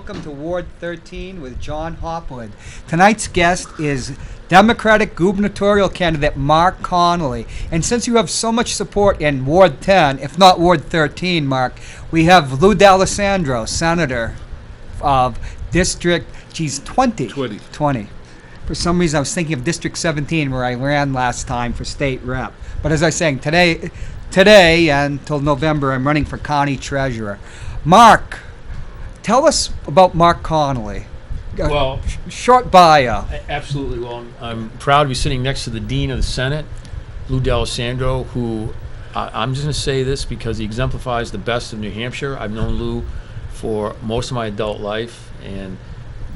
welcome to Ward 13 with Jon Hopwood. Tonight's guest is Democratic gubernatorial candidate Mark Connolly. And since you have so much support in Ward 10, if not Ward 13, Mark, we have Lou D'Alessandro, Senator of District, 20. For some reason, I was thinking of District 17, where I ran last time for state rep. But as I was saying, today until November, I'm running for county treasurer. Mark, tell us about Mark Connolly. Well, Short bio. absolutely. Well, I'm proud to be sitting next to the Dean of the Senate, Lou D'Alessandro, who I'm just going to say this because he exemplifies the best of New Hampshire. I've known Lou for most of my adult life and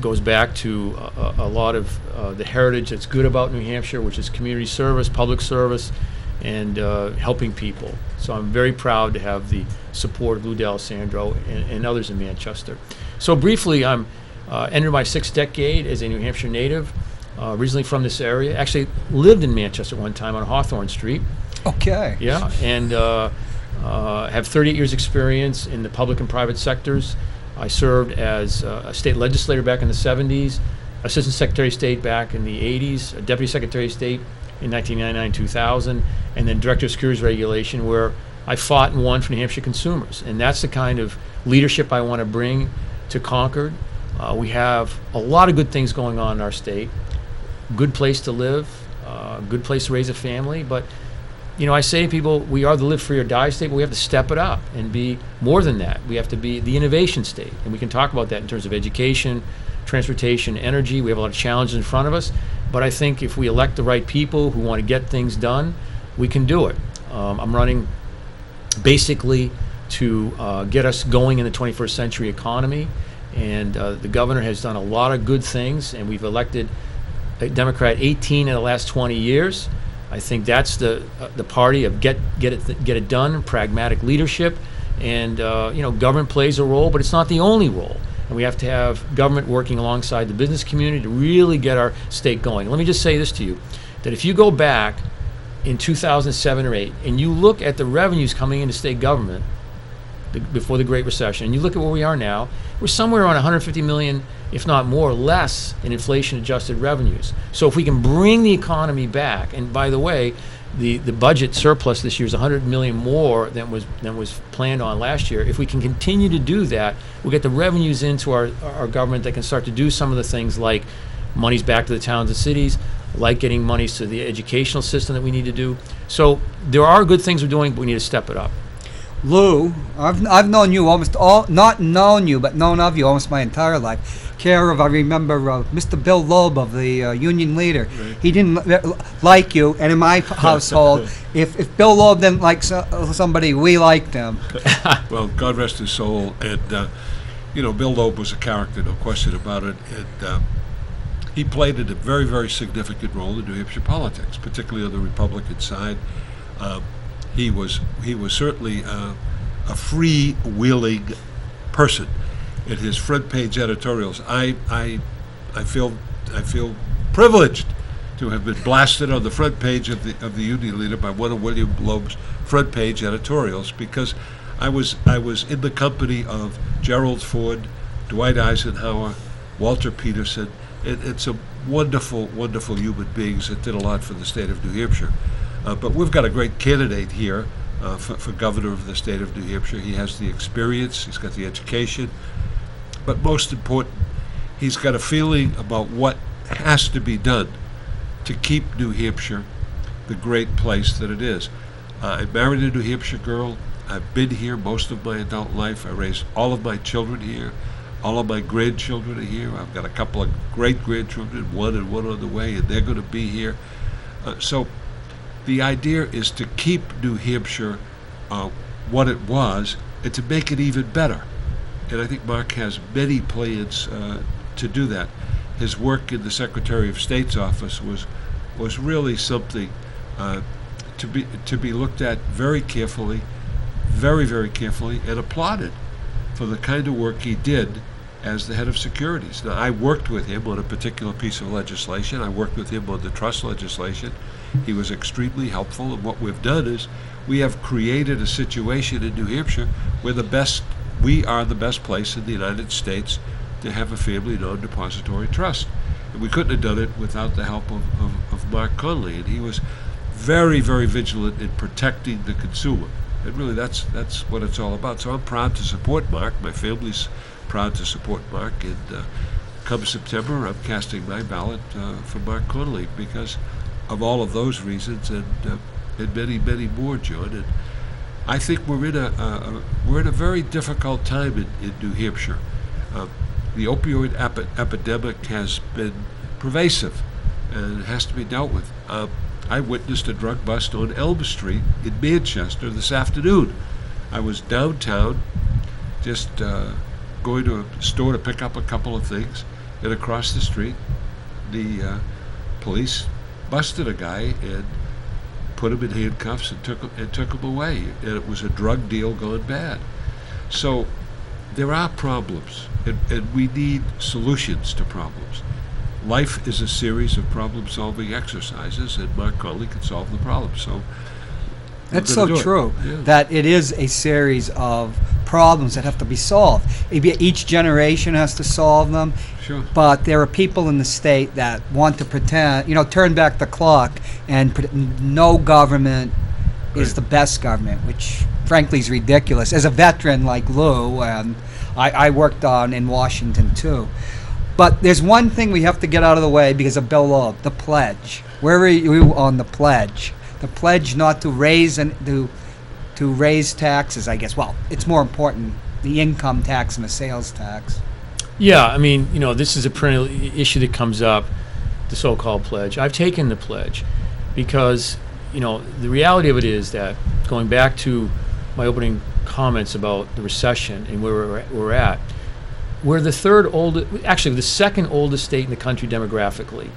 goes back to a lot of the heritage that's good about New Hampshire, which is community service, public service, and helping people. So I'm very proud to have the support of Lou D'Alessandro and others in Manchester. So briefly, I'm entered my 6th decade as a New Hampshire native, originally from this area. Actually lived in Manchester one time on Hawthorne Street. Okay. Yeah, and have 38 years experience in the public and private sectors. I served as a state legislator back in the 70s, Assistant Secretary of State back in the 80s, a Deputy Secretary of State in 1999-2000, and then Director of Securities Regulation, where I fought and won for New Hampshire consumers. And that's the kind of leadership I want to bring to Concord. We have a lot of good things going on in our state. Good place to live, good place to raise a family, but you know, I say to people, we are the live free or die state, but we have to step it up and be more than that. We have to be the innovation state, and we can talk about that in terms of education, transportation, energy. We have a lot of challenges in front of us, but I think if we elect the right people who want to get things done, we can do it. I'm running basically to get us going in the 21st century economy, and the governor has done a lot of good things, and we've elected a Democrat 18 in the last 20 years. I think that's the party of get it done, pragmatic leadership, and you know, government plays a role, but it's not the only role. And we have to have government working alongside the business community to really get our state going. Let me just say this to you, that if you go back in 2007 or 8 and you look at the revenues coming into state government before the Great Recession, and you look at where we are now, we're somewhere around 150 million, if not more, less in inflation-adjusted revenues. So if we can bring the economy back, and by the way, the budget surplus this year is 100 million more than was planned on last year. If we can continue to do that, we'll get the revenues into our government that can start to do some of the things like monies back to the towns and cities, like getting monies to the educational system that we need to do. So there are good things we're doing, but we need to step it up. Lou, I've known you not known you, but known of you almost my entire life. I remember Mr. Bill Loeb of the Union Leader. Right. He didn't like you, and in my household, if Bill Loeb didn't like somebody, we liked him. Well, God rest his soul. And, you know, Bill Loeb was a character, no question about it. And he played a very, very significant role in New Hampshire politics, particularly on the Republican side. He was certainly a free-wheeling person. In his front page editorials, I feel privileged to have been blasted on the front page of the Union Leader by one of William Loeb's front page editorials, because I was in the company of Gerald Ford, Dwight Eisenhower, Walter Peterson, and some wonderful, wonderful human beings that did a lot for the state of New Hampshire. But we've got a great candidate here for governor of the state of New Hampshire. He has the experience, he's got the education, but most important, he's got a feeling about what has to be done to keep New Hampshire the great place that it is. I married a New Hampshire girl. I've been here most of my adult life. I raised all of my children here. All of my grandchildren are here. I've got a couple of great-grandchildren, one on the way, and they're going to be here. So the idea is to keep New Hampshire what it was and to make it even better. And I think Mark has many plans to do that. His work in the Secretary of State's office was really something to be looked at very carefully, very, very carefully, and applauded for the kind of work he did as the head of securities. Now, I worked with him on a particular piece of legislation. I worked with him on the trust legislation. He was extremely helpful, and what we've done is we have created a situation in New Hampshire where we are the best place in the United States to have a family non-depository trust. And we couldn't have done it without the help of Mark Connolly, and he was very, very vigilant in protecting the consumer. And really, that's what it's all about. So I'm proud to support Mark. My family's proud to support Mark. And come September, I'm casting my ballot for Mark Connolly because of all of those reasons and many, many more, John. And I think we're in a very difficult time in New Hampshire. The opioid epidemic has been pervasive and has to be dealt with. I witnessed a drug bust on Elm Street in Manchester this afternoon. I was downtown, just going to a store to pick up a couple of things, and across the street, the police busted a guy and put him in handcuffs and took him away. And it was a drug deal gone bad. So there are problems, and we need solutions to problems. Life is a series of problem-solving exercises, and Mark Connolly can solve the problem. So that's so true, that it is a series of problems that have to be solved. Each generation has to solve them. Sure. But there are people in the state that want to pretend, turn back the clock, and no government is the best government, which frankly is ridiculous. As a veteran like Lou, and I worked in Washington too. But there's one thing we have to get out of the way because of Bill Loeb, the pledge. Where are you on the pledge? The pledge not to raise to raise taxes, I guess. Well, it's more important, the income tax and the sales tax. Yeah, I mean, this is a perennial issue that comes up, the so-called pledge. I've taken the pledge because, the reality of it is that, going back to my opening comments about the recession and where we're at, we're the the second oldest state in the country demographically,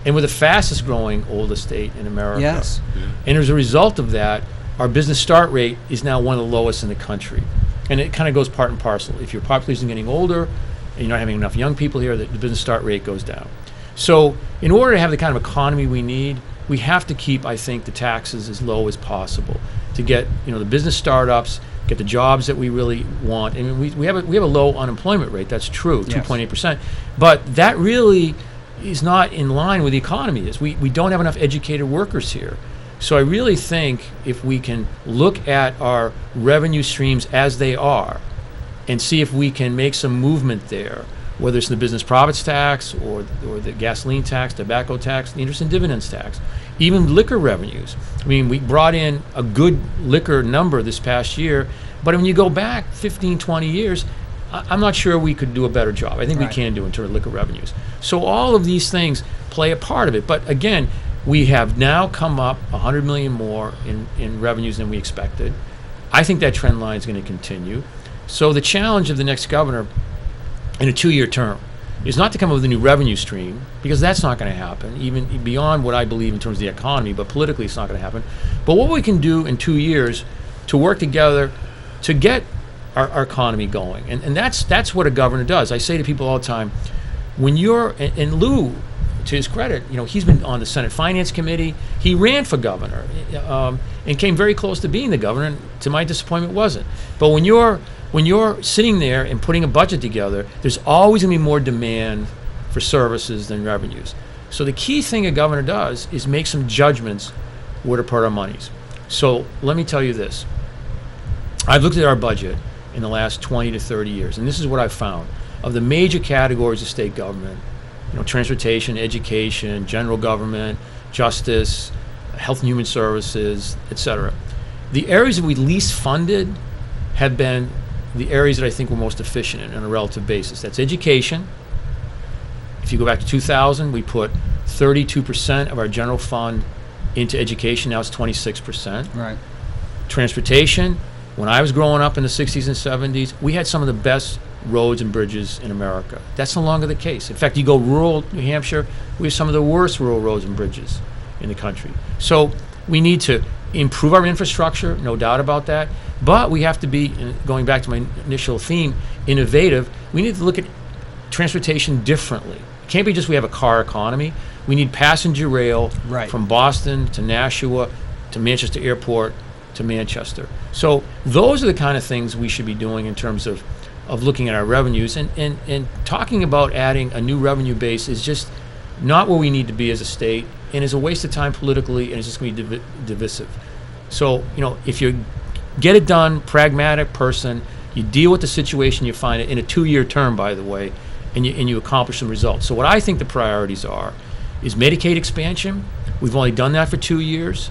and we're the fastest growing oldest state in America. Yes. Yeah. And as a result of that, our business start rate is now one of the lowest in the country. And it kind of goes part and parcel. If your population is getting older and you're not having enough young people here, the business start rate goes down. So in order to have the kind of economy we need, we have to keep, I think, the taxes as low as possible to get the business startups, get the jobs that we really want. I mean, we have a low unemployment rate. That's true, 2.8%. But that really is not in line with the economy. We don't have enough educated workers here. So I really think if we can look at our revenue streams as they are and see if we can make some movement there, whether it's the business profits tax or the gasoline tax, tobacco tax, the interest and dividends tax, even liquor revenues. I mean, we brought in a good liquor number this past year, but when you go back 15, 20 years, I'm not sure we could do a better job. I think we can do in terms of liquor revenues. So all of these things play a part of it. But again, we have now come up $100 million more in revenues than we expected. I think that trend line is going to continue. So the challenge of the next governor in a 2-year term is not to come up with a new revenue stream, because that's not going to happen, even beyond what I believe in terms of the economy, but politically it's not going to happen. But what we can do in 2 years to work together to get our economy going. And that's what a governor does. I say to people all the time, when you're, and Lou, to his credit, he's been on the Senate Finance Committee. He ran for governor and came very close to being the governor, and to my disappointment wasn't. But when you're sitting there and putting a budget together, there's always going to be more demand for services than revenues. So the key thing a governor does is make some judgments where to put our monies. So let me tell you this. I've looked at our budget in the last 20 to 30 years, and this is what I've found. Of the major categories of state government, transportation, education, general government, justice, health and human services, etc. The areas that we least funded have been the areas that I think we're most efficient in on a relative basis. That's education. If you go back to 2000, we put 32% of our general fund into education. Now it's 26%. Right. Transportation. When I was growing up in the 60s and 70s, we had some of the best roads and bridges in America. That's no longer the case. In fact, you go rural New Hampshire, we have some of the worst rural roads and bridges in the country. So we need to improve our infrastructure, no doubt about that, but we have to be, going back to my initial theme, innovative. We need to look at transportation differently. It can't be just we have a car economy. We need passenger rail from Boston to Nashua to Manchester Airport to Manchester. So those are the kind of things we should be doing in terms of of looking at our revenues. And talking about adding a new revenue base is just not where we need to be as a state, and is a waste of time politically, and it's just going to be divisive. So, if you get it done, pragmatic person, you deal with the situation, you find it in a 2-year term, by the way, and you accomplish some results. So what I think the priorities are is Medicaid expansion. We've only done that for 2 years.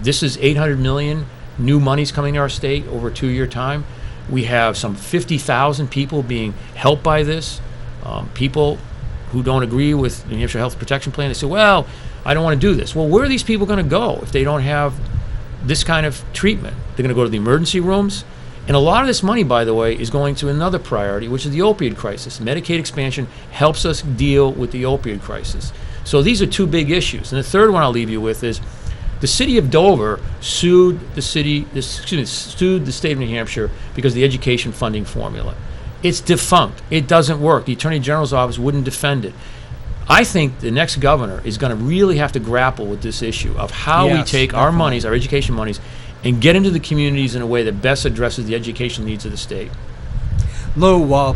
This is $800 million new monies coming to our state over a 2-year time. We have some 50,000 people being helped by this. People who don't agree with the New Hampshire Health Protection Plan, they say, well, I don't want to do this. Well, where are these people going to go if they don't have this kind of treatment? They're going to go to the emergency rooms. And a lot of this money, by the way, is going to another priority, which is the opioid crisis. Medicaid expansion helps us deal with the opioid crisis. So these are two big issues. And the third one I'll leave you with is the city of Dover sued the state of New Hampshire because of the education funding formula. It's defunct. It doesn't work. The Attorney General's office wouldn't defend it. I think the next governor is going to really have to grapple with this issue of how we take our monies, our education monies, and get into the communities in a way that best addresses the education needs of the state. Lou,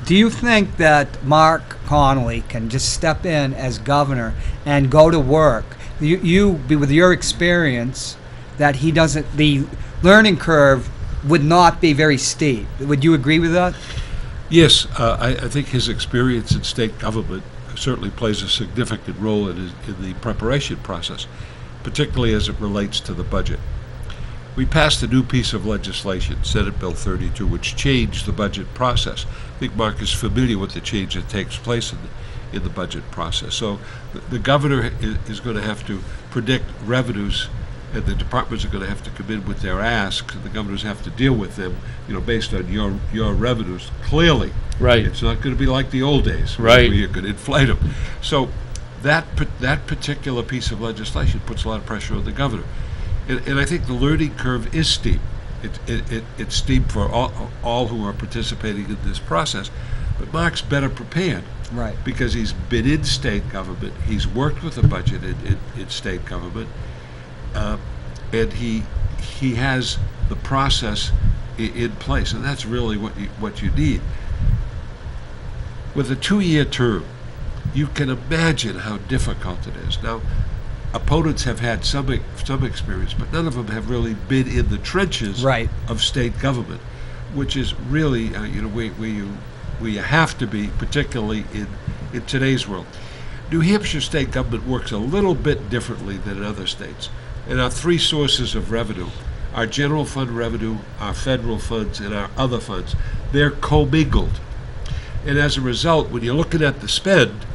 do you think that Mark Connolly can just step in as governor and go to work? With your experience, that the learning curve would not be very steep. Would you agree with that? Yes, I think his experience in state government certainly plays a significant role in the preparation process, particularly as it relates to the budget. We passed a new piece of legislation, Senate Bill 32, which changed the budget process. I think Mark is familiar with the change that takes place in the budget process. So the governor is going to have to predict revenues, and the departments are going to have to come in with their asks, and the governors have to deal with them, based on your revenues. Clearly, right? It's not going to be like the old days, right? Where you could inflate them. So that particular piece of legislation puts a lot of pressure on the governor. And I think the learning curve is steep. It's steep for all who are participating in this process. But Mark's better prepared, right? Because he's been in state government. He's worked with the budget in state government, and he has the process in place. And that's really what you need. With a 2-year term, you can imagine how difficult it is. Now, opponents have had some experience, but none of them have really been in the trenches of state government, which is really where you have to be, particularly in today's world. New Hampshire state government works a little bit differently than in other states. And our 3 sources of revenue, our general fund revenue, our federal funds, and our other funds, they're commingled. And as a result, when you're looking at the spend,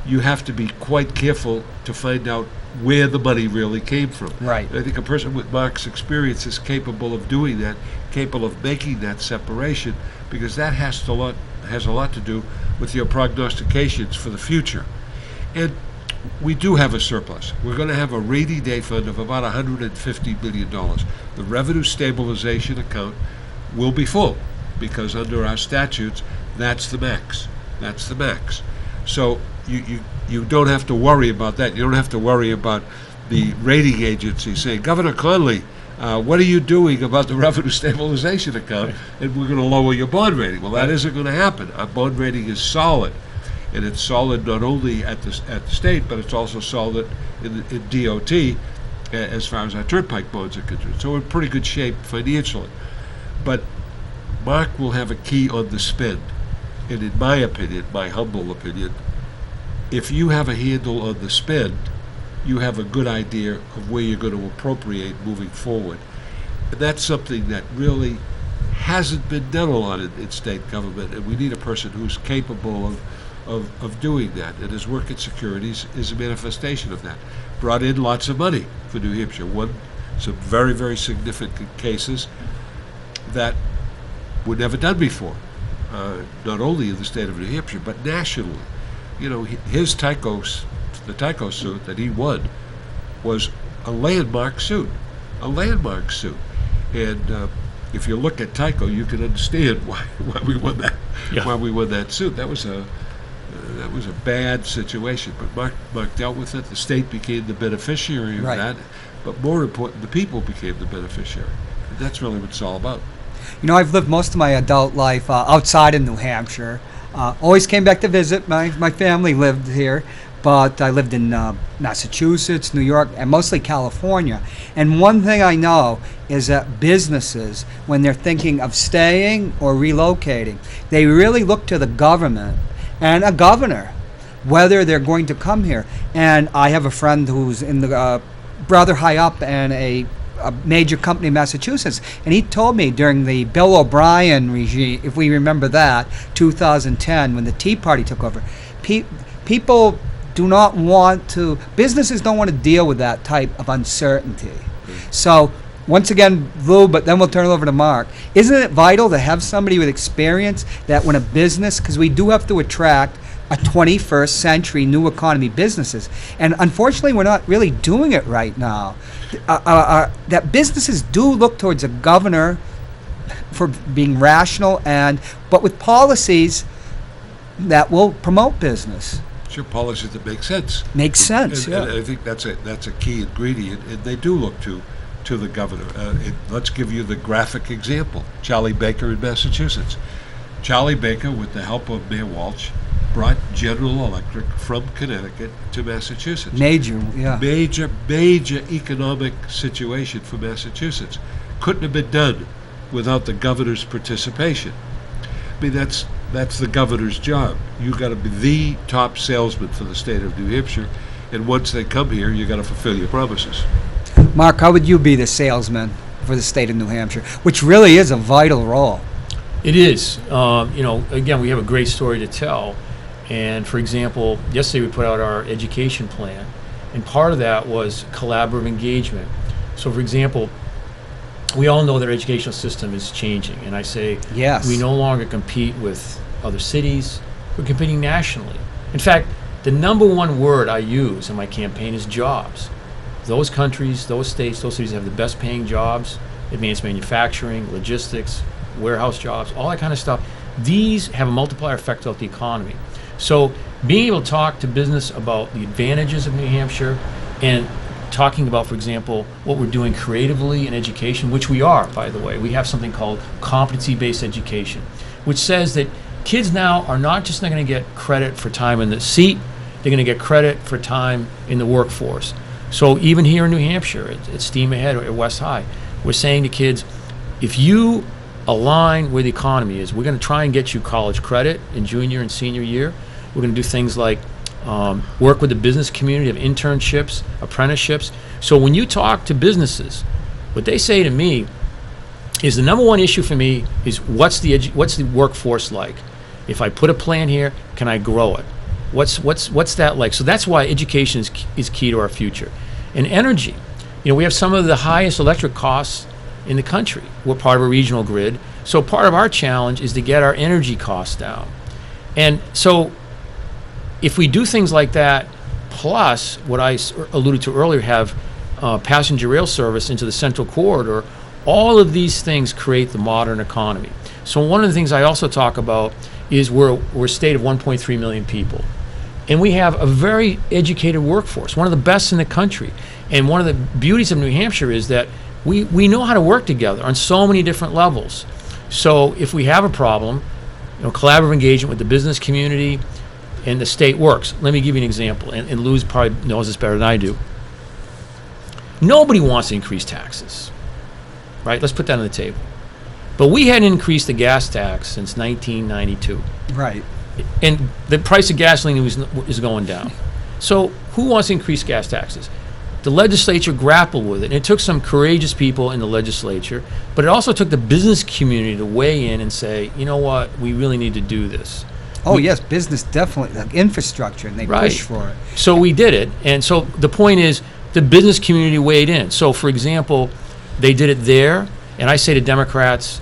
you have to be quite careful to find out where the money really came from. Right. And I think a person with Mark's experience is capable of doing that, capable of making that separation, because that has a lot to do with your prognostications for the future. And we do have a surplus. We're going to have a rainy day fund of about $150 million. The revenue stabilization account will be full, because under our statutes, that's the max. That's the max. So you don't have to worry about that. You don't have to worry about the rating agency saying, Governor Connolly, what are you doing about the revenue stabilization account? And we're going to lower your bond rating. Well, that isn't going to happen. Our bond rating is solid. And it's solid not only at the state, but it's also solid in DOT as far as our turnpike bonds are concerned. So we're in pretty good shape financially. But Mark will have a key on the spend. And in my opinion, my humble opinion, if you have a handle on the spend, you have a good idea of where you're going to appropriate moving forward. And that's something that really hasn't been done a lot in state government, and we need a person who's capable of doing that. And his work at Securities is a manifestation of that. Brought in lots of money for New Hampshire, won some very, very significant cases that were never done before, not only in the state of New Hampshire, but nationally. His the Tyco suit that he won was a landmark suit. And if you look at Tyco, you can understand why we won that. Yeah. Why we won that suit. That was a bad situation, but Mark dealt with it. The state became the beneficiary of that, but more important, the people became the beneficiary. And that's really what it's all about. You know, I've lived most of my adult life outside of New Hampshire. Always came back to visit. My family lived here, but I lived in Massachusetts, New York, and mostly California. And one thing I know is that businesses, when they're thinking of staying or relocating, they really look to the government and a governor, whether they're going to come here. And I have a friend who's in the rather high up in a major company in Massachusetts, and he told me during the Bill O'Brien regime, if we remember that, 2010, when the Tea Party took over, people do not want to, businesses don't want to deal with that type of uncertainty. So, once again, Lou, but then we'll turn it over to Mark. Isn't it vital to have somebody with experience that when a business, because we do have to attract a 21st century new economy businesses, and unfortunately we're not really doing it right now. That businesses do look towards a governor for being rational, but with policies that will promote business. Sure, policies that make sense. Makes sense, And I think that's a key ingredient, and they do look to the governor. Let's give you the graphic example. Charlie Baker in Massachusetts. Charlie Baker, with the help of Mayor Walsh, brought General Electric from Connecticut to Massachusetts. Major economic situation for Massachusetts. Couldn't have been done without the governor's participation. I mean, that's the governor's job. You got to be the top salesman for the state of New Hampshire, and once they come here, you got to fulfill your promises. Mark, how would you be the salesman for the state of New Hampshire, which really is a vital role? It is. Again, we have a great story to tell. And for example, yesterday we put out our education plan, and part of that was collaborative engagement. So for example, we all know that our educational system is changing, and I say yes, we no longer compete with other cities, we're competing nationally. In fact, the number one word I use in my campaign is jobs. Those countries, those states, those cities have the best paying jobs, advanced manufacturing, logistics, warehouse jobs, all that kind of stuff. These have a multiplier effect on the economy. So being able to talk to business about the advantages of New Hampshire and talking about, for example, what we're doing creatively in education, which we are, by the way. We have something called competency-based education, which says that kids now are not just going to get credit for time in the seat, they're going to get credit for time in the workforce. So even here in New Hampshire, at Steam Ahead or at West High, we're saying to kids, if you align where the economy is, we're going to try and get you college credit in junior and senior year. We're going to do things like work with the business community of internships, apprenticeships. So when you talk to businesses, what they say to me is the number one issue for me is what's the workforce like? If I put a plan here, can I grow it? What's that like? So that's why education is key to our future. And energy, we have some of the highest electric costs in the country. We're part of a regional grid, so part of our challenge is to get our energy costs down. And so if we do things like that, plus what I alluded to earlier, have passenger rail service into the central corridor, all of these things create the modern economy. So one of the things I also talk about is we're a state of 1.3 million people. And we have a very educated workforce, one of the best in the country. And one of the beauties of New Hampshire is that we know how to work together on so many different levels. So if we have a problem, collaborative engagement with the business community and the state works. Let me give you an example, and Lou's probably knows this better than I do. Nobody wants to increase taxes, right? Let's put that on the table. But we hadn't increased the gas tax since 1992. Right. And the price of gasoline is going down. So who wants to increase gas taxes? The legislature grappled with it, and it took some courageous people in the legislature, but it also took the business community to weigh in and say, you know what, we really need to do this. Oh, yes, business definitely, like infrastructure, and they push for it. So we did it, and so the point is the business community weighed in. So, for example, they did it there, and I say to Democrats,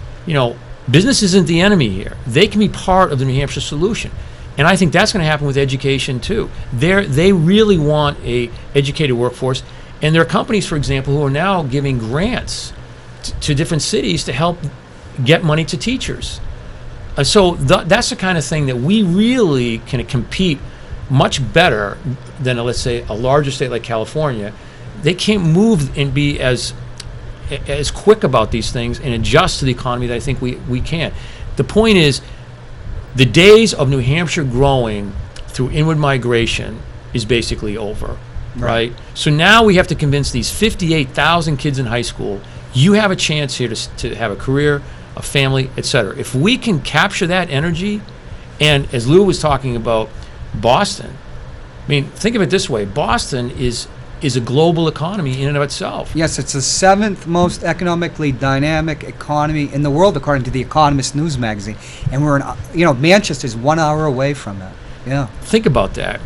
business isn't the enemy here. They can be part of the New Hampshire solution. And I think that's going to happen with education too. They really want a educated workforce, and there are companies, for example, who are now giving grants to different cities to help get money to teachers. So that's the kind of thing that we really can compete much better than, let's say, a larger state like California. They can't move and be as as quick about these things and adjust to the economy that I think we can. The point is, the days of New Hampshire growing through inward migration is basically over, right? So now we have to convince these 58,000 kids in high school, you have a chance here to have a career, a family, etc. If we can capture that energy, and as Lou was talking about Boston, I mean, think of it this way: Boston is a global economy in and of itself. Yes, it's the seventh most economically dynamic economy in the world, according to the Economist News magazine. And we're Manchester's 1 hour away from it. Yeah. Think about that.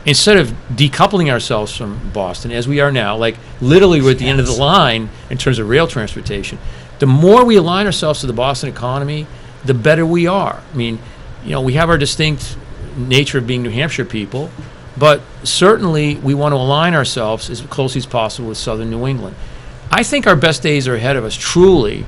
Instead of decoupling ourselves from Boston, as we are now, like literally we're at the end of the line in terms of rail transportation, the more we align ourselves to the Boston economy, the better we are. I mean, we have our distinct nature of being New Hampshire people, but certainly we want to align ourselves as closely as possible with southern New England. I think our best days are ahead of us, truly,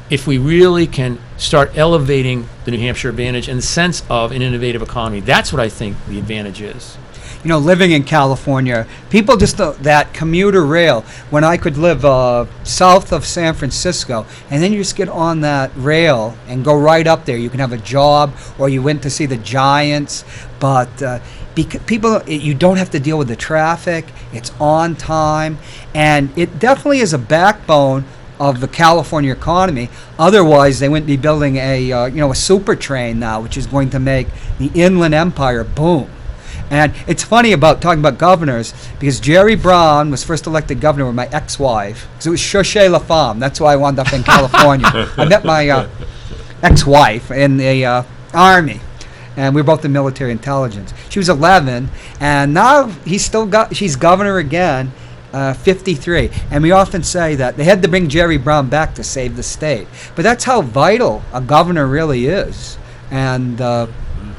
if we really can start elevating the New Hampshire advantage in the sense of an innovative economy. That's what I think the advantage is. Living in California, people just that commuter rail, when I could live south of San Francisco, and then you just get on that rail and go right up there. You can have a job, or you went to see the Giants, but you don't have to deal with the traffic. It's on time, and it definitely is a backbone of the California economy. Otherwise, they wouldn't be building a super train now, which is going to make the Inland Empire boom. And it's funny about talking about governors, because Jerry Brown was first elected governor with my ex-wife, because it was Cherchez La Femme. That's why I wound up in California. I met my ex-wife in the Army, and we were both in military intelligence. She was 11, and now she's governor again, 53. And we often say that they had to bring Jerry Brown back to save the state. But that's how vital a governor really is. And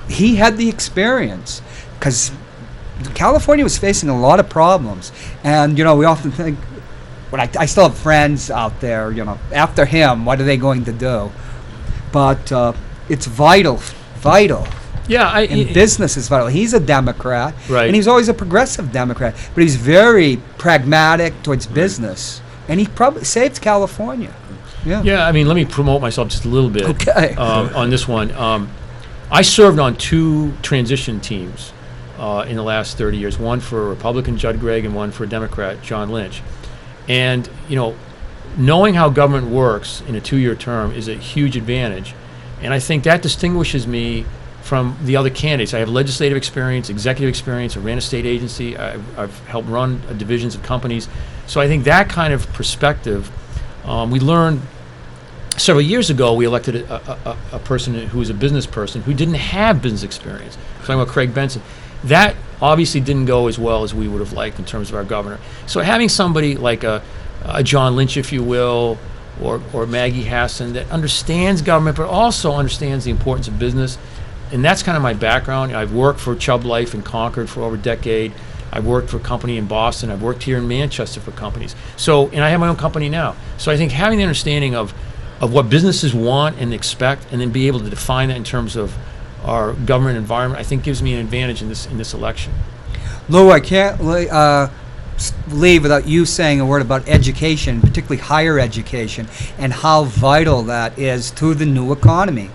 he had the experience, because California was facing a lot of problems. And, we often think, I still have friends out there, after him, what are they going to do? But it's vital. Yeah, Business is vital. He's a Democrat, right, and he's always a progressive Democrat, but he's very pragmatic towards business, and he probably saved California. Yeah, I mean, let me promote myself just a little bit. Okay. On this one. I served on 2 transition teams in the last 30 years, one for Republican Judd Gregg and one for Democrat John Lynch. And, knowing how government works in a 2-year term is a huge advantage. And I think that distinguishes me from the other candidates. I have legislative experience, executive experience. I ran a state agency. I've helped run divisions of companies. So I think that kind of perspective, we learned several years ago. We elected a person who was a business person who didn't have business experience. I'm talking about Craig Benson. That obviously didn't go as well as we would have liked in terms of our governor. So having somebody like a John Lynch, if you will, or Maggie Hassan, that understands government but also understands the importance of business, and that's kind of my background. I've worked for Chubb Life in Concord for over a decade. I've worked for a company in Boston. I've worked here in Manchester for companies. And I have my own company now. So I think having the understanding of what businesses want and expect, and then be able to define that in terms of our government environment, I think gives me an advantage in this election. Lou, I can't leave without you saying a word about education, particularly higher education, and how vital that is to the new economy.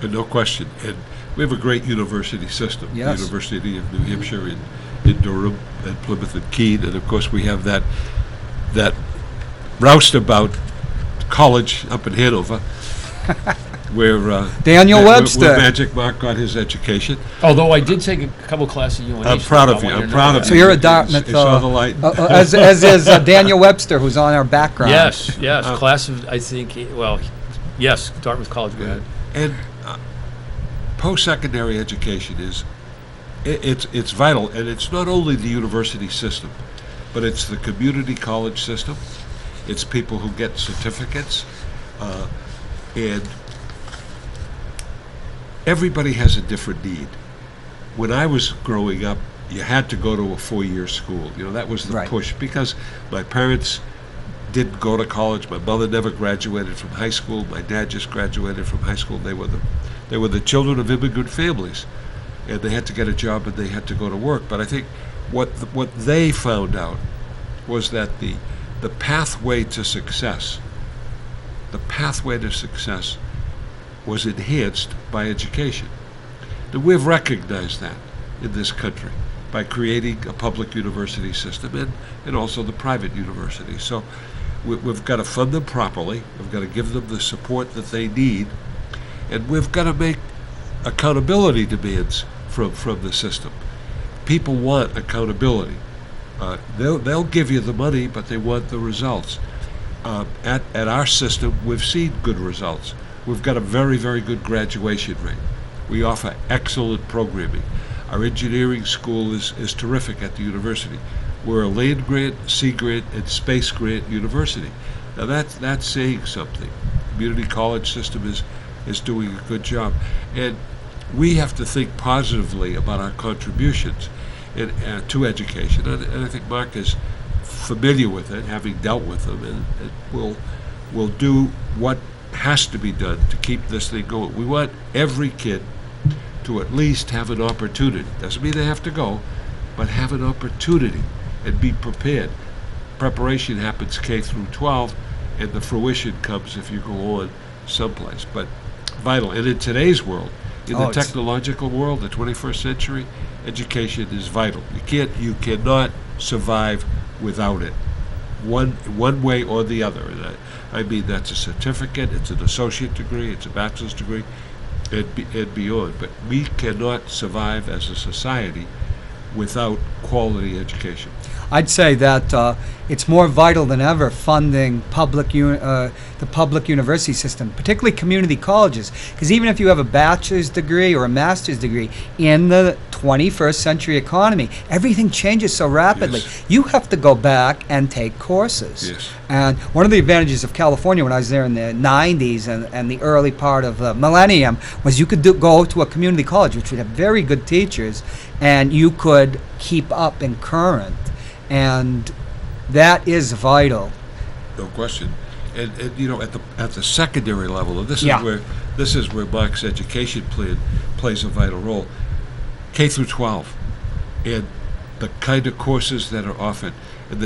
And no question. And we have a great university system. Yes. The University of New Hampshire in Durham and Plymouth and Keene, and of course we have that roustabout college up in Hanover, where Daniel Webster, where Magic Mark got his education. Although I did take a couple classes at UNH. I'm proud of you. I'm proud of you. So you're a Dartmouth, saw the light. as is Daniel Webster, who's on our background. Yes, class of, I think, yes, Dartmouth College grad. And post-secondary education it's vital, and it's not only the university system, but it's the community college system. It's people who get certificates, and everybody has a different need. When I was growing up, you had to go to a 4-year school. That was the push, because my parents didn't go to college. My mother never graduated from high school. My dad just graduated from high school. They were the children of immigrant families, and they had to get a job and they had to go to work. But I think what they found out was that the the pathway to success, was enhanced by education. And we've recognized that in this country by creating a public university system and also the private universities. So we've got to fund them properly. We've got to give them the support that they need, and we've got to make accountability demands from the system. People want accountability. They'll give you the money, but they want the results. At our system, we've seen good results. We've got a very, very good graduation rate. We offer excellent programming. Our engineering school is terrific at the university. We're a land grant, sea grant, and space grant university. Now that's saying something. Community college system is doing a good job. And we have to think positively about our contributions to education. And I think Mark is familiar with it, having dealt with them, and will do what has to be done to keep this thing going. We want every kid to at least have an opportunity. Doesn't mean they have to go, but have an opportunity and be prepared. Preparation happens K through 12, and the fruition comes if you go on someplace. But vital. And in today's world, in the technological world, the 21st century, education is vital. You cannot survive without it, one way or the other. And I mean, that's a certificate, it's an associate degree, it's a bachelor's degree, and beyond. But we cannot survive as a society without quality education. I'd say that it's more vital than ever funding the public university system, particularly community colleges, because even if you have a bachelor's degree or a master's degree in the 21st century economy, everything changes so rapidly. Yes. You have to go back and take courses. Yes. And one of the advantages of California when I was there in the 90s and the early part of the millennium was you could go to a community college, which would have very good teachers, and you could keep up and current. And that is vital. No question. And you know, at the secondary level, and this is where Mark's education plan plays a vital role. K through 12, and the kind of courses that are offered. And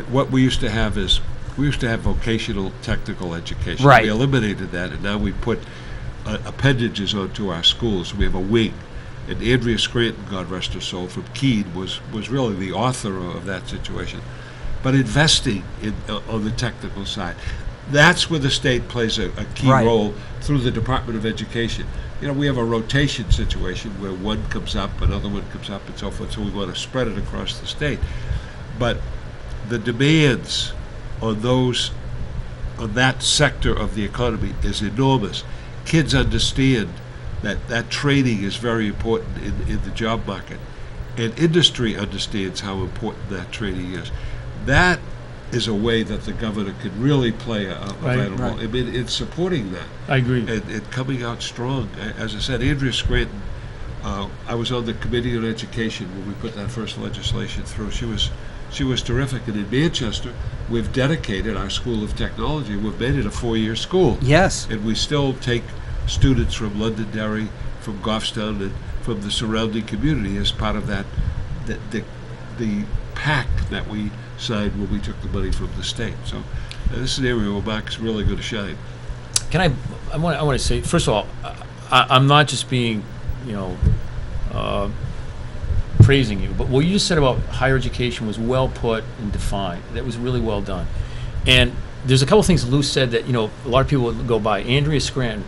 what we used to have vocational technical education. Right. We eliminated that, and now we put appendages onto our schools. We have a wing. And Andrea Scranton, God rest her soul, from Keene was really the author of that situation. But investing on the technical side, that's where the state plays a key role through the Department of Education. You know, we have a rotation situation where one comes up, another one comes up, and so forth, so we want to spread it across the state. But the demands on that sector of the economy is enormous. Kids understand that training is very important in the job market, and industry understands how important that training is. That is a way that the governor can really play a vital role. I mean, it's supporting that. I agree. And coming out strong. As I said, Andrea Scranton, I was on the Committee on Education when we put that first legislation through. She was terrific. And in Manchester, we've dedicated our School of Technology. We've made it a 4-year school. Yes. And we still take students from Londonderry, from Goffstown, and from the surrounding community as part of that, the pact that we signed when we took the money from the state. So this is an area where Mark's really going to shine. I want to say, first of all, I'm not just being, praising you, but what you just said about higher education was well put and defined. That was really well done. And there's a couple things Lou said that, a lot of people go by. Andrea Scranton.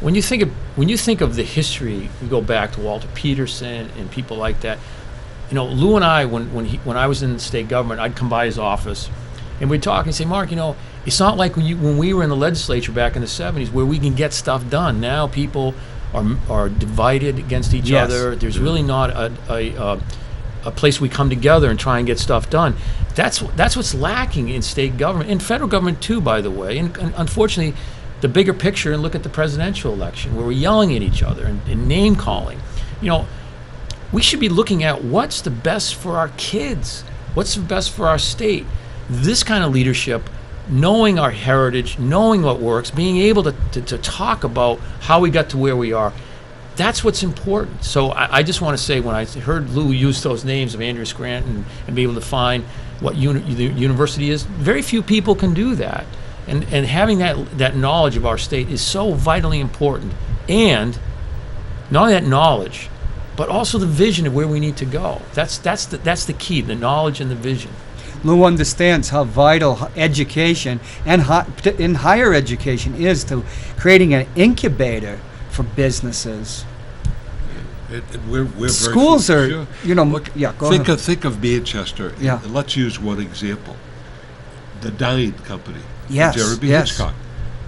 When you think of the history, you go back to Walter Peterson and people like that. Lou and I, when I was in the state government, I'd come by his office, and we'd talk and say, Mark, it's not like when we were in the legislature back in the 70s where we can get stuff done. Now people are divided against each other. There's really not a place we come together and try and get stuff done. That's what's lacking in state government and federal government too, by the way. And unfortunately, the bigger picture, and look at the presidential election where we're yelling at each other and name calling. We should be looking at what's the best for our kids, what's the best for our state. This kind of leadership, knowing our heritage, knowing what works, being able to talk about how we got to where we are, That's what's important. So I just want to say, when I heard Lou use those names of Andrew Scranton and be able to find what the university is, very few people can do that. And having that knowledge of our state is so vitally important. And not only that knowledge, but also the vision of where we need to go. That's the key, the knowledge and the vision. Lou understands how vital education and in higher education is to creating an incubator for businesses. We're very Schools are, sure. Look, yeah, go ahead. Think of Manchester. Yeah. And let's use one example. The Dine Company. Yes, Jeremy yes. Hitchcock.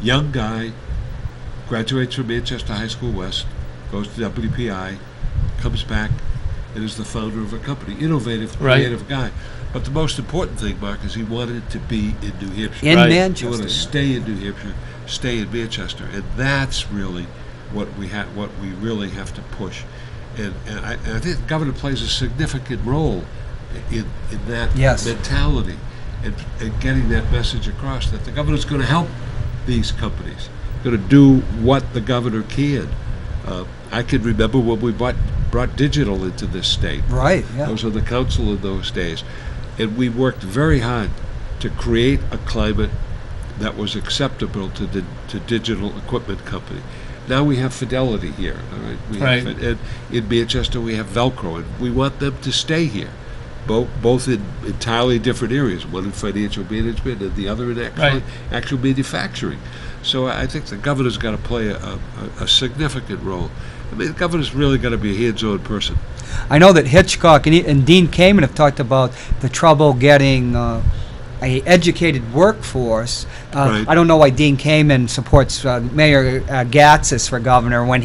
Young guy, graduates from Manchester High School West, goes to WPI, comes back, and is the founder of a company. Innovative, creative guy. But the most important thing, Mark, is he wanted to be in New Hampshire. In He Manchester. wanted to stay in New Hampshire, stay in Manchester, and that's really what we really have to push. And I think the governor plays a significant role in that mentality and getting that message across, that the governor's going to help these companies, going to do what the governor can. I can remember when we brought digital into this state. Right, yeah. I was on the council in those days. And we worked very hard to create a climate that was acceptable to digital equipment company. Now we have Fidelity here. All right? And in Manchester we have Velcro, and we want them to stay here, both in entirely different areas, one in financial management and the other in actual manufacturing. So I think the governor's got to play a significant role. I mean, the governor's really got to be a hands-on person. I know that Hitchcock and Dean Kamen have talked about the trouble getting a educated workforce. I don't know why Dean Kamen supports Mayor Gatsis for governor when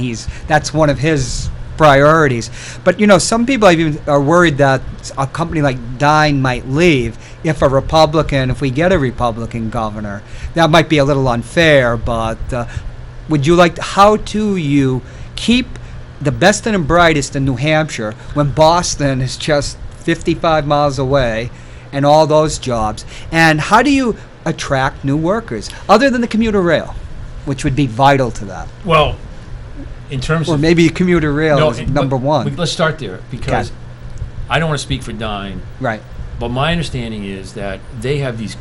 that's one of his priorities. But some people even are worried that a company like Dine might leave if we get a Republican governor. That might be a little unfair, but how do you keep the best and brightest in New Hampshire when Boston is just 55 miles away and all those jobs? And how do you attract new workers other than the commuter rail, which would be vital to that? Well, in terms or of... maybe commuter rail is number one. Let's start there, because I don't want to speak for Dine. Right. But my understanding is that they have these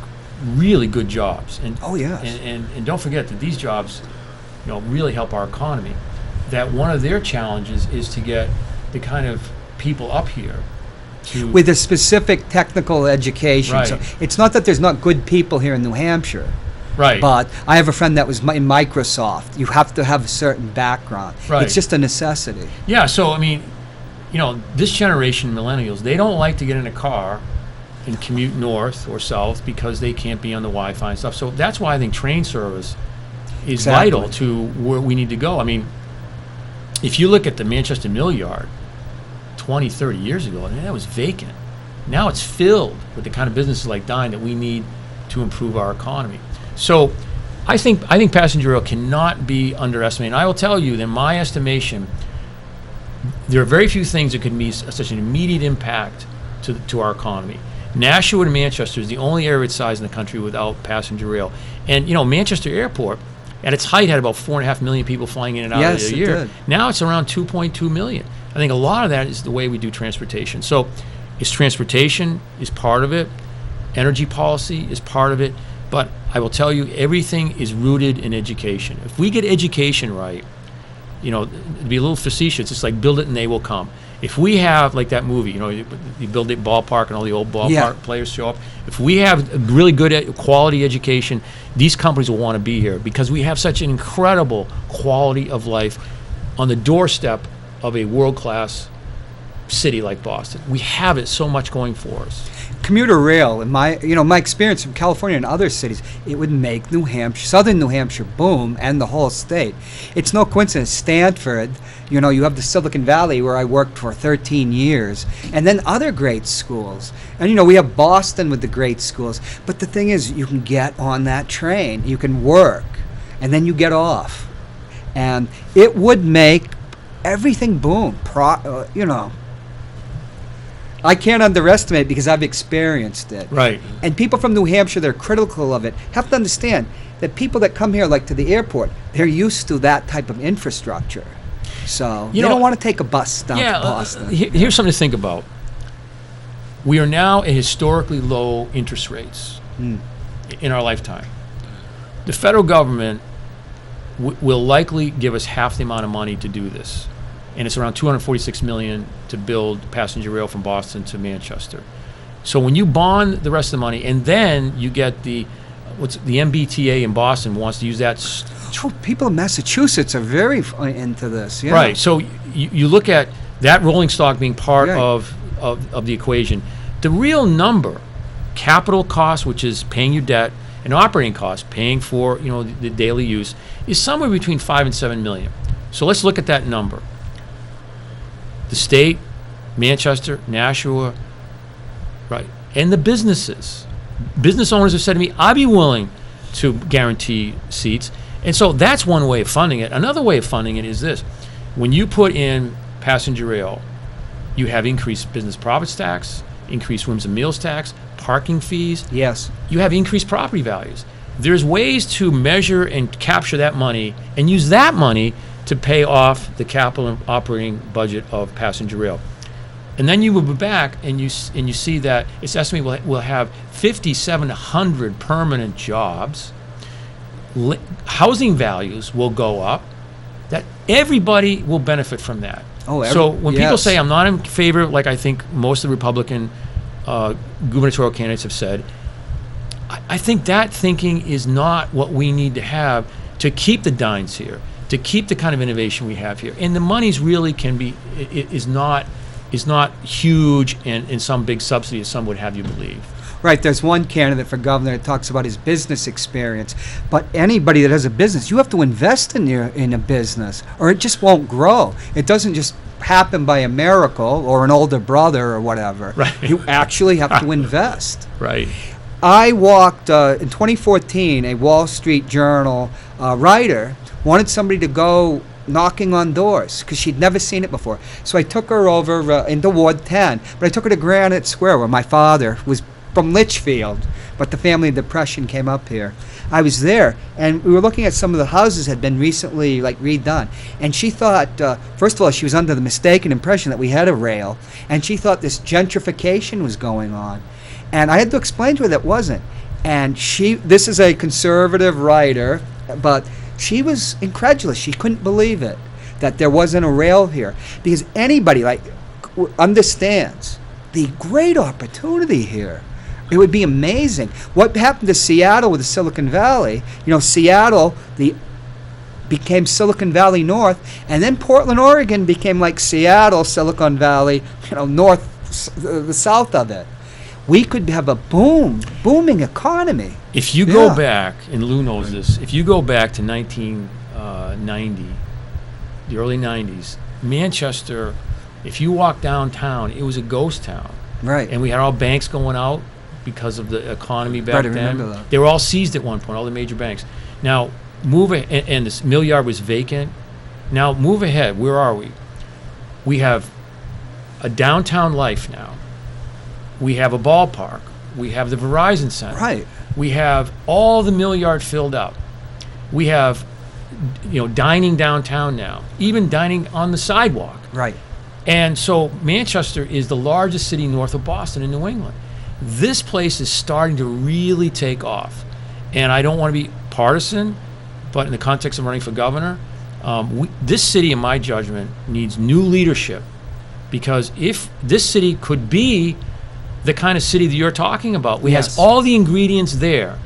really good jobs. And, and don't forget that these jobs really help our economy. That one of their challenges is to get the kind of people up here with a specific technical education. Right. So it's not that there's not good people here in New Hampshire. Right. But I have a friend that was in Microsoft. You have to have a certain background. Right. It's just a necessity. Yeah, so I mean, this generation, millennials, they don't like to get in a car and commute north or south because they can't be on the Wi-Fi and stuff. So that's why I think train service is vital to where we need to go. I mean, if you look at the Manchester Mill Yard 20, 30 years ago, that was vacant. Now it's filled with the kind of businesses like Dine that we need to improve our economy. So I think passenger rail cannot be underestimated. And I will tell you that in my estimation, there are very few things that could be such an immediate impact to our economy. Nashua and Manchester is the only area its size in the country without passenger rail. And Manchester Airport, at its height, had about 4.5 million people flying in and out of a year. Did. Now it's around 2.2 million. I think a lot of that is the way we do transportation. So transportation is part of it. Energy policy is part of it. But I will tell you, everything is rooted in education. If we get education right, to be a little facetious, it's like build it and they will come. If we have, like that movie, you build a ballpark and all the old ballpark players show up. If we have a really good quality education, these companies will want to be here because we have such an incredible quality of life on the doorstep of a world-class city like Boston. We have it so much going for us. Commuter rail, in my experience from California and other cities, it would make New Hampshire, southern New Hampshire, boom, and the whole state. It's no coincidence. Stanford, you have the Silicon Valley where I worked for 13 years, and then other great schools. And we have Boston with the great schools. But the thing is, you can get on that train, you can work, and then you get off, and it would make everything boom. I can't underestimate because I've experienced it. Right. And people from New Hampshire that are critical of it have to understand that people that come here, like to the airport, they're used to that type of infrastructure. So You they know, don't want to take a bus down Yeah, to Boston. here's something to think about. We are now at historically low interest rates in our lifetime. The federal government will likely give us half the amount of money to do this, and it's around $246 million to build passenger rail from Boston to Manchester. So when you bond the rest of the money, and then you get the MBTA in Boston wants to use that. Oh, people in Massachusetts are very into this. Yeah. Right. So you look at that rolling stock being part Right. of the equation. The real number, capital cost, which is paying your debt, and operating costs, paying for the daily use, is somewhere between 5 and 7 million. So let's look at that number. The state, Manchester, Nashua, right, and the businesses. Business owners have said to me, "I'd be willing to guarantee seats." And so that's one way of funding it. Another way of funding it is this: when you put in passenger rail, you have increased business profits tax, increased rooms and meals tax, parking fees. Yes. You have increased property values. There's ways to measure and capture that money and use that money to pay off the capital and operating budget of passenger rail. And then you will be back and you see that it's estimated we'll have 5,700 permanent jobs. Housing values will go up. That everybody will benefit from that. So when people yes. say I'm not in favor, like I think most of the Republican gubernatorial candidates have said, I think that thinking is not what we need to have to keep the dines here, to keep the kind of innovation we have here. And the monies really is not huge and some big subsidy as some would have you believe. Right, there's one candidate for governor that talks about his business experience, but anybody that has a business, you have to invest in a business, or it just won't grow. It doesn't just happen by a miracle or an older brother or whatever. Right. You actually have to invest. Right. I walked, in 2014, a Wall Street Journal writer wanted somebody to go knocking on doors because she'd never seen it before. So I took her over into Ward 10, but I took her to Granite Square where my father was from Litchfield, but the family depression came up here. I was there, and we were looking at some of the houses had been recently redone, and she thought, first of all, she was under the mistaken impression that we had a rail, and she thought this gentrification was going on, and I had to explain to her that wasn't. And this is a conservative writer, but she was incredulous. She couldn't believe it, that there wasn't a rail here, because anybody understands the great opportunity here. It would be amazing. What happened to Seattle with the Silicon Valley? Seattle became Silicon Valley North, and then Portland, Oregon became like Seattle, Silicon Valley, north, the south of it. We could have a booming economy. If you go back, and Lou knows this, if you go back to 1990, the early 90s, Manchester, if you walk downtown, it was a ghost town. Right. And we had all banks going out because of the economy back Right, I then. remember that. They were all seized at one point, all the major banks. Now, and this mill yard was vacant. Now, move ahead. Where are we? We have a downtown life now. We have a ballpark. We have the Verizon Center. Right. We have all the mill yard filled up. We have, dining downtown now, even dining on the sidewalk. Right. And so Manchester is the largest city north of Boston in New England. This place is starting to really take off. And I don't want to be partisan, but in the context of running for governor, this city, in my judgment, needs new leadership. Because if this city could be the kind of city that you're talking about, we Yes. has all the ingredients there.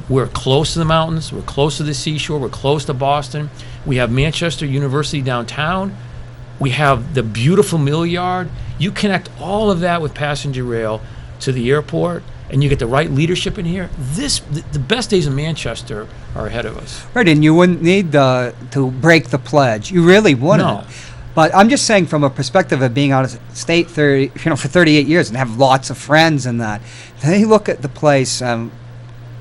We're close to the mountains, we're close to the seashore, we're close to Boston. We have Manchester University downtown. We have the beautiful mill yard. You connect all of that with passenger rail to the airport, and you get the right leadership in here. The best days in Manchester are ahead of us. Right, and you wouldn't need to break the pledge. You really wouldn't. No. But I'm just saying, from a perspective of being out of state for 38 years and have lots of friends and that, they look at the place.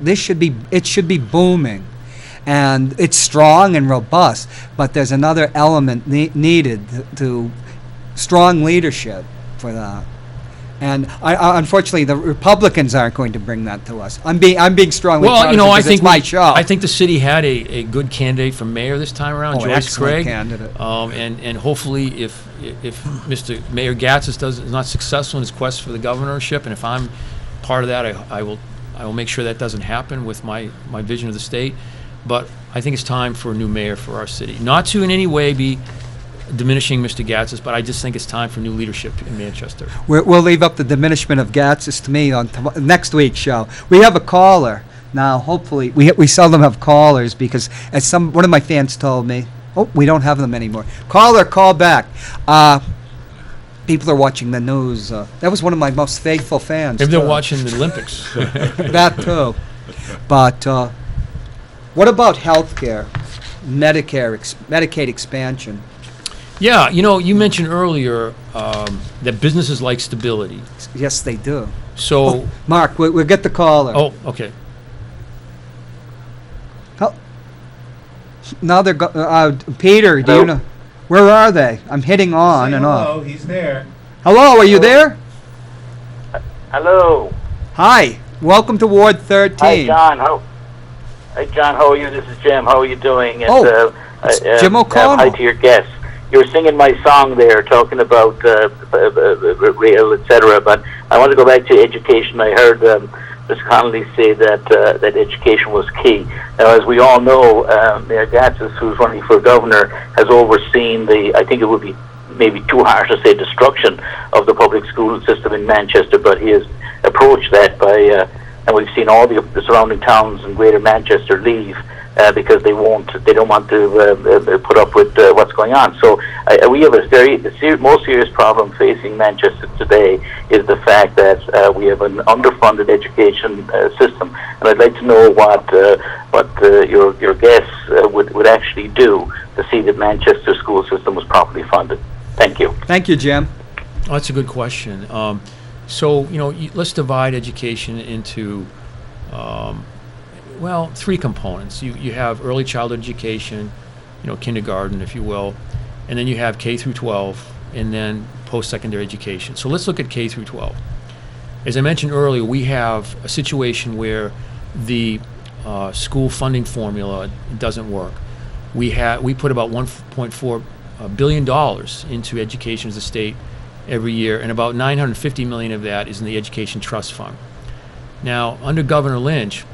It should be booming, and it's strong and robust. But there's another element needed to strong leadership for that. And unfortunately, the Republicans aren't going to bring that to us. I'm being strongly Well, partisan I because think it's my show. I think the city had a good candidate for mayor this time around, Oh, an Joyce excellent Craig. candidate. And hopefully, if Mr. Mayor Gatzis is not successful in his quest for the governorship, and if I'm part of that, I will make sure that doesn't happen with my vision of the state. But I think it's time for a new mayor for our city. Not to in any way be diminishing Mr. Gatzis, but I just think it's time for new leadership in Manchester. We'll leave up the diminishment of Gatzis to me on next week's show. We have a caller now. Hopefully, we seldom have callers because, as one of my fans told me, we don't have them anymore. Caller, call back. People are watching the news. That was one of my most faithful fans. Maybe they're too. watching the Olympics. That too. But what about health care, Medicare, Medicaid expansion? Yeah, you mentioned earlier that businesses like stability. Yes, they do. So, Mark, we'll get the caller. oh, okay. Now they're Peter, do you know? Where are they? I'm hitting on Say and hello, off. he's there. Hello, are you there? Hello. Hi, welcome to Ward 13. Hi, John. Hi, John. How are you? This is Jim. How are you doing? And, it's Jim O'Connell. Hi to your guests. You were singing my song there, talking about rail, etc. But I want to go back to education. I heard Mr. Connolly say that that education was key. Now, as we all know, Mayor Gatzis, who's running for governor, has overseen I think it would be maybe too harsh to say destruction of the public school system in Manchester, but he has approached that by, and we've seen all the surrounding towns in Greater Manchester leave because they don't want to put up with what's going on. So we have the most serious problem facing Manchester today is the fact that we have an underfunded education system, and I'd like to know what your guests would actually do to see that Manchester school system was properly funded. Thank you. Thank you, Jim. Oh, that's a good question. So, let's divide education into, three components. You have early childhood education, kindergarten, if you will, and then you have K through 12, and then post-secondary education. So let's look at K through 12. As I mentioned earlier, we have a situation where the school funding formula doesn't work. We put about $1.4 billion into education as a state every year, and about $950 million of that is in the Education Trust Fund. Now, under Governor Lynch,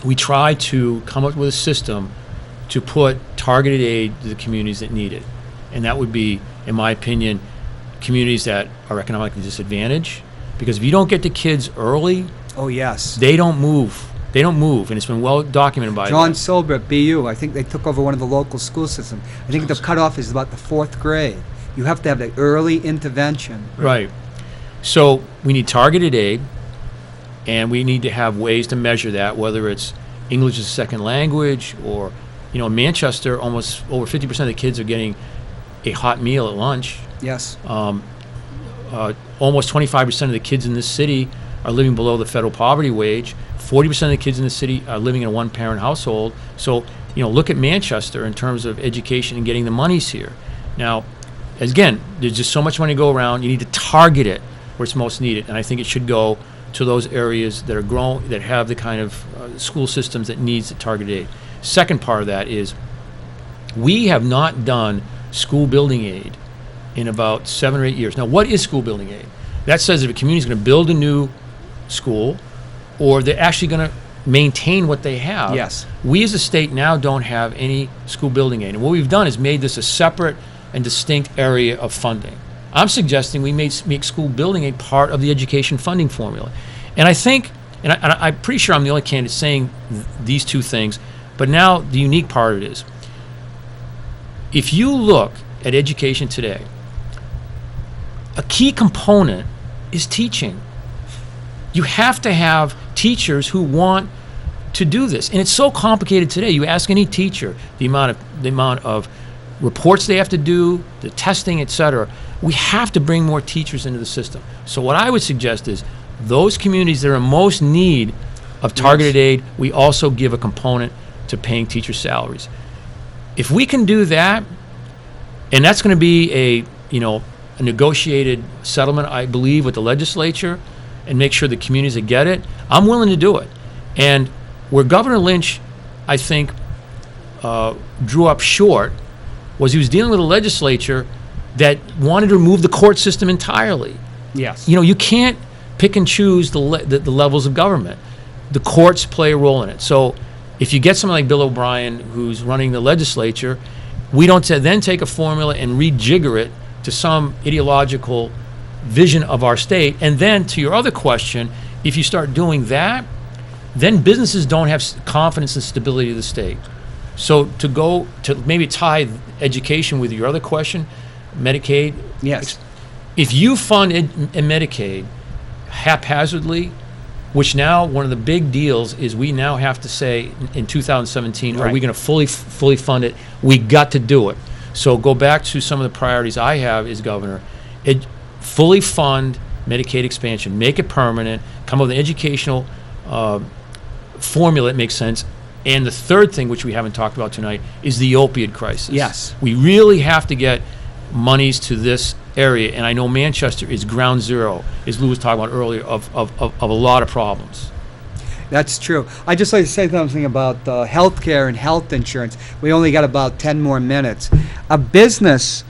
we try to come up with a system to put targeted aid to the communities that need it. And that would be, in my opinion, communities that are economically disadvantaged. Because if you don't get the kids early, Oh, yes. they don't move. They don't move, and it's been well documented by John them. Silber at BU, I think they took over one of the local school systems. I think the cutoff is about the 4th grade. You have to have the early intervention. Right. So we need targeted aid, and we need to have ways to measure that, whether it's English as a second language or, in Manchester, almost over 50% of the kids are getting a hot meal at lunch. Yes. Almost 25% of the kids in this city are living below the federal poverty wage. 40% of the kids in the city are living in a one-parent household. So, look at Manchester in terms of education and getting the monies here. Now, again, there's just so much money to go around. You need to target it where it's most needed, and I think it should go to those areas that are growing, that have the kind of school systems that needs the targeted aid. Second part of that is we have not done school building aid in about 7 or 8 years. Now, what is school building aid? That says if a community is going to build a new school, or they're actually going to maintain what they have. Yes. We as a state now don't have any school building aid. And what we've done is made this a separate and distinct area of funding. I'm suggesting we make school building aid part of the education funding formula. And I think, and I'm pretty sure I'm the only candidate saying these two things, but now the unique part of it is, if you look at education today, a key component is teaching. You have to have teachers who want to do this, and it's so complicated today. You ask any teacher the amount of reports they have to do, the testing, etc. We have to bring more teachers into the system. So what I would suggest is those communities that are in most need of targeted aid, we also give a component to paying teacher salaries. If we can do that, and that's going to be a negotiated settlement, I believe, with the legislature and make sure the communities that get it, I'm willing to do it. And where Governor Lynch, I think, drew up short was he was dealing with a legislature that wanted to remove the court system entirely. Yes. You know, you can't pick and choose the levels of government. The courts play a role in it. So if you get someone like Bill O'Brien, who's running the legislature, we don't then take a formula and rejigger it to some ideological vision of our state. And then, to your other question, if you start doing that, then businesses don't have confidence in the stability of the state. So to go to maybe tie education with your other question, Medicaid. Yes. If you fund Medicaid haphazardly, which now one of the big deals is we now have to say in 2017, are Right. we going to fully fund it? We got to do it. So go back to some of the priorities I have as governor. Fully fund Medicaid expansion, make it permanent, come up with an educational formula that makes sense. And the third thing, which we haven't talked about tonight, is the opioid crisis. Yes. We really have to get monies to this area, and I know Manchester is ground zero, as Lou was talking about earlier, of a lot of problems. That's true. I'd just like to say something about health care and health insurance. We only got about 10 more minutes. A business,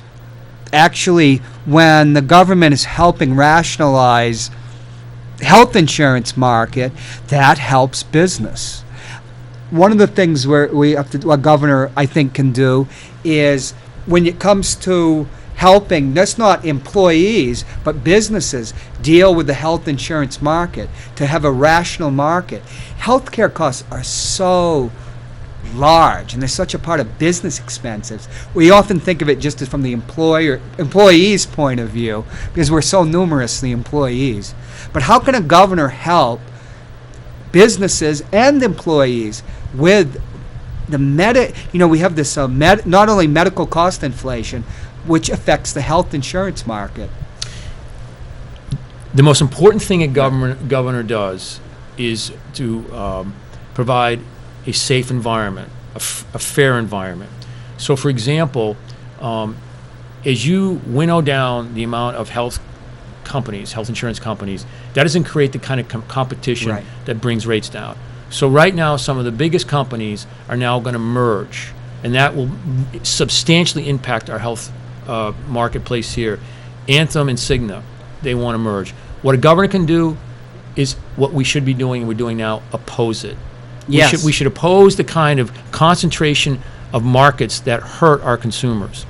actually, when the government is helping rationalize health insurance market, that helps business. One of the things what governor, I think, can do is when it comes to helping, that's not employees, but businesses deal with the health insurance market, to have a rational market. Healthcare costs are so large, and they're such a part of business expenses. We often think of it just as from the employee's point of view, because we're so numerous, the employees. But how can a governor help businesses and employees with the we have this not only medical cost inflation, which affects the health insurance market. The most important thing a governor does is to provide a safe environment, a fair environment. So, for example, as you winnow down the amount of health insurance companies, that doesn't create the kind of competition Right. that brings rates down. So right now, some of the biggest companies are now going to merge, and that will substantially impact our health marketplace here. Anthem and Cigna, they want to merge. What a governor can do is what we should be doing, and we're doing now, oppose it. Yes. We should oppose the kind of concentration of markets that hurt our consumers.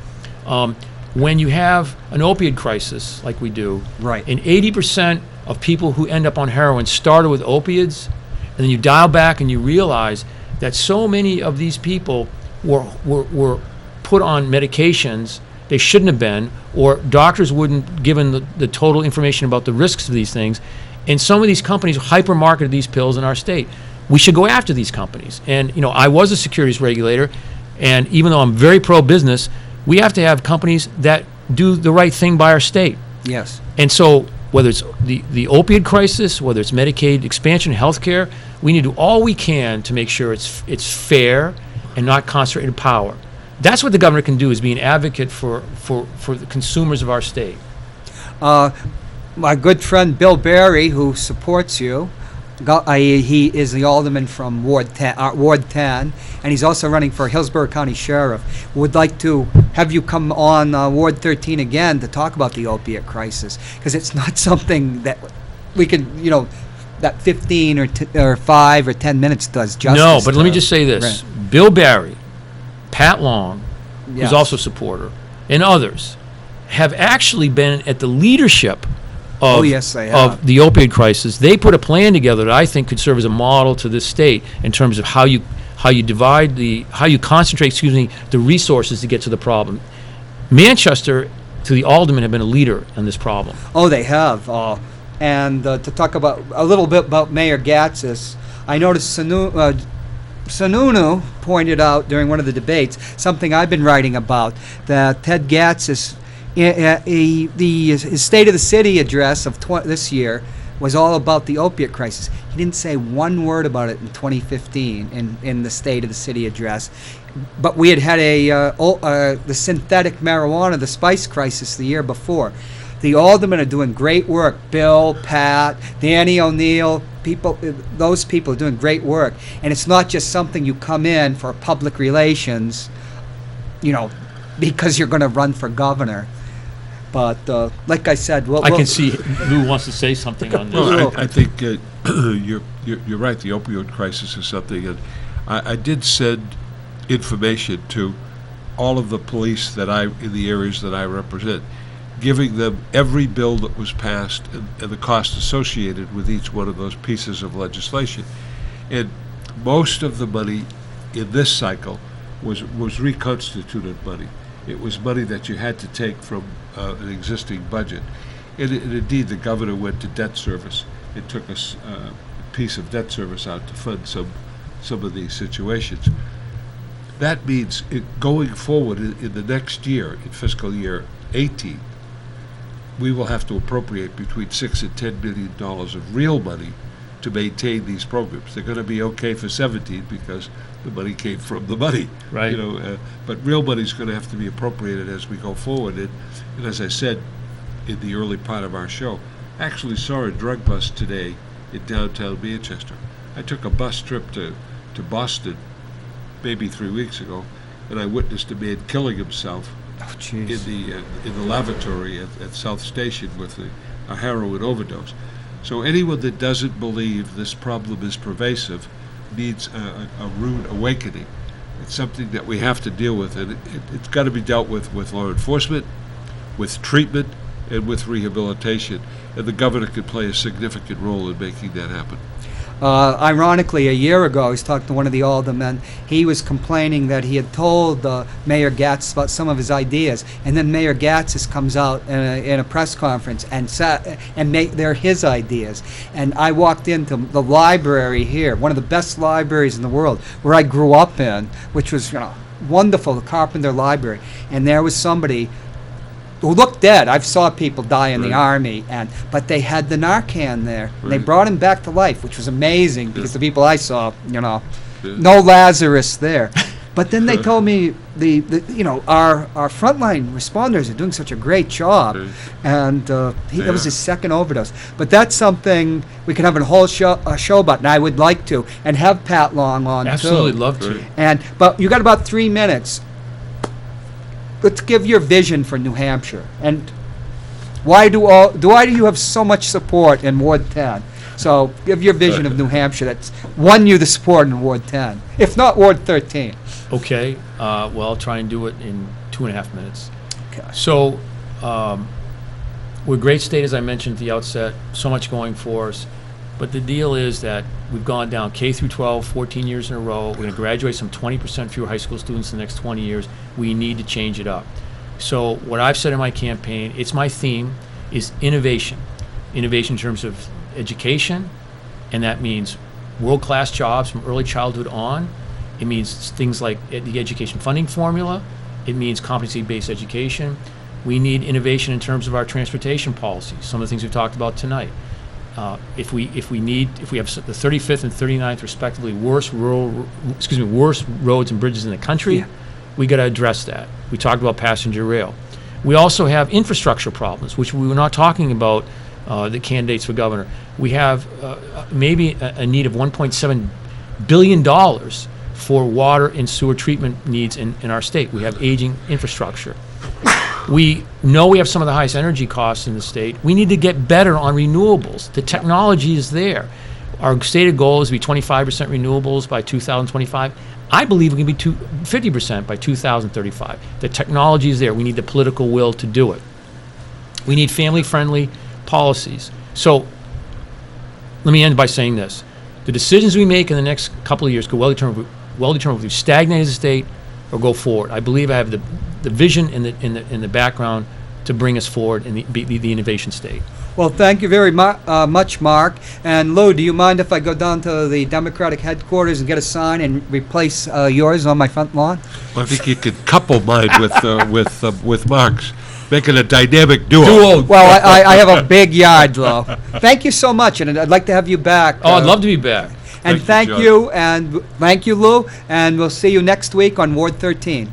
When you have an opioid crisis like we do, Right. and 80% of people who end up on heroin started with opiates, and then you dial back and you realize that so many of these people were put on medications they shouldn't have been, or doctors wouldn't given the total information about the risks of these things, and some of these companies hyper-marketed these pills in our state. We should go after these companies. And I was a securities regulator, and even though I'm very pro-business, we have to have companies that do the right thing by our state. Yes. And so whether it's the opioid crisis, whether it's Medicaid expansion, healthcare, we need to do all we can to make sure it's fair and not concentrated power. That's what the governor can do, is be an advocate for the consumers of our state. My good friend Bill Barry, who supports you, he is the alderman from Ward 10, and he's also running for Hillsborough County Sheriff. Would like to have you come on Ward 13 again to talk about the opiate crisis, because it's not something that we can, that 15 or 5 or 10 minutes does justice. No, but let me to. just say this. Right. Bill Barry, Pat Long, Yes. who's also a supporter, and others have actually been at the leadership of, yes, they have. of the opioid crisis. They put a plan together that I think could serve as a model to this state in terms of how you concentrate, the resources to get to the problem. Manchester, to the aldermen, have been a leader in this problem. Oh, they have. And to talk about a little bit about Mayor Gatsis, I noticed Sununu pointed out during one of the debates something I've been writing about, that Ted Gatsis, his State of the City address of this year was all about the opiate crisis. He didn't say one word about it in 2015 in the State of the City address. But we had the synthetic marijuana, the spice crisis the year before. The aldermen are doing great work. Bill, Pat, Danny O'Neill, those people are doing great work. And it's not just something you come in for public relations, because you're going to run for governor. But like I said, I can see Lou wants to say something on this. Well, I think you're right. The opioid crisis is something, and I did send information to all of the police in the areas that I represent, giving them every bill that was passed and the cost associated with each one of those pieces of legislation. And most of the money in this cycle was reconstituted money. It was money that you had to take from an existing budget. And indeed, the governor went to debt service. It took us a piece of debt service out to fund some of these situations. That means going forward in the next year, in fiscal year 18, we will have to appropriate between $6 and $10 million of real money to maintain these programs. They're going to be okay for 17 because the money came from the money. Right. But real money is going to have to be appropriated as we go forward. And as I said in the early part of our show, I actually saw a drug bust today in downtown Manchester. I took a bus trip to Boston maybe 3 weeks ago, and I witnessed a man killing himself in the lavatory at South Station with a heroin overdose. So anyone that doesn't believe this problem is pervasive needs a rude awakening. It's something that we have to deal with, and it's got to be dealt with law enforcement, with treatment, and with rehabilitation. And the governor could play a significant role in making that happen. Ironically, a year ago, I was talking to one of the aldermen. He was complaining that he had told Mayor Gatz about some of his ideas, and then Mayor Gatz comes out in a press conference and they're his ideas. And I walked into the library here, one of the best libraries in the world, where I grew up in, which was wonderful, the Carpenter Library, and there was somebody who looked dead. I've saw people die in the Army, but they had the Narcan there. And they brought him back to life, which was amazing because the people I saw, no Lazarus there. But then they told me our frontline responders are doing such a great job, and it was his second overdose. But that's something we could have a whole show about, and I would like to, and have Pat Long on too. Absolutely, love to. But you got about 3 minutes. Let's give your vision for New Hampshire, and why do you have so much support in Ward 10? So give your vision of New Hampshire that's won you the support in Ward 10, if not Ward 13. Okay, well, I'll try and do it in 2.5 minutes. Okay. So we're a great state, as I mentioned at the outset, so much going for us. But the deal is that we've gone down K through 12, 14 years in a row. We're going to graduate some 20% fewer high school students in the next 20 years. We need to change it up. So what I've said in my campaign, it's my theme, is innovation. Innovation in terms of education, and that means world-class jobs from early childhood on. It means things like the education funding formula. It means competency-based education. We need innovation in terms of our transportation policies, some of the things we've talked about tonight. If we have the 35th and 39th respectively worst roads and bridges in the country, we got to address that. We talked about passenger rail. We also have infrastructure problems, which we were not talking about the candidates for governor. We have maybe a need of $1.7 billion for water and sewer treatment needs in our state. We have aging infrastructure. We know we have some of the highest energy costs in the state. We need to get better on renewables. The technology is there. Our stated goal is to be 25% renewables by 2025. I believe we can be 50% by 2035. The technology is there. We need the political will to do it. We need family-friendly policies. So let me end by saying this. The decisions we make in the next couple of years could well determine if we stagnate as a state or go forward. I believe I have the vision in the background to bring us forward in the innovation state. Well, thank you very much, Mark. And Lou, do you mind if I go down to the Democratic headquarters and get a sign and replace yours on my front lawn? Well, I think you could couple mine with Mark's. making a dynamic duo. Well, I have a big yard, Lou. Thank you so much, and I'd like to have you back. Oh, I'd love to be back. And Thank you, thank you, Lou, and we'll see you next week on Ward 13.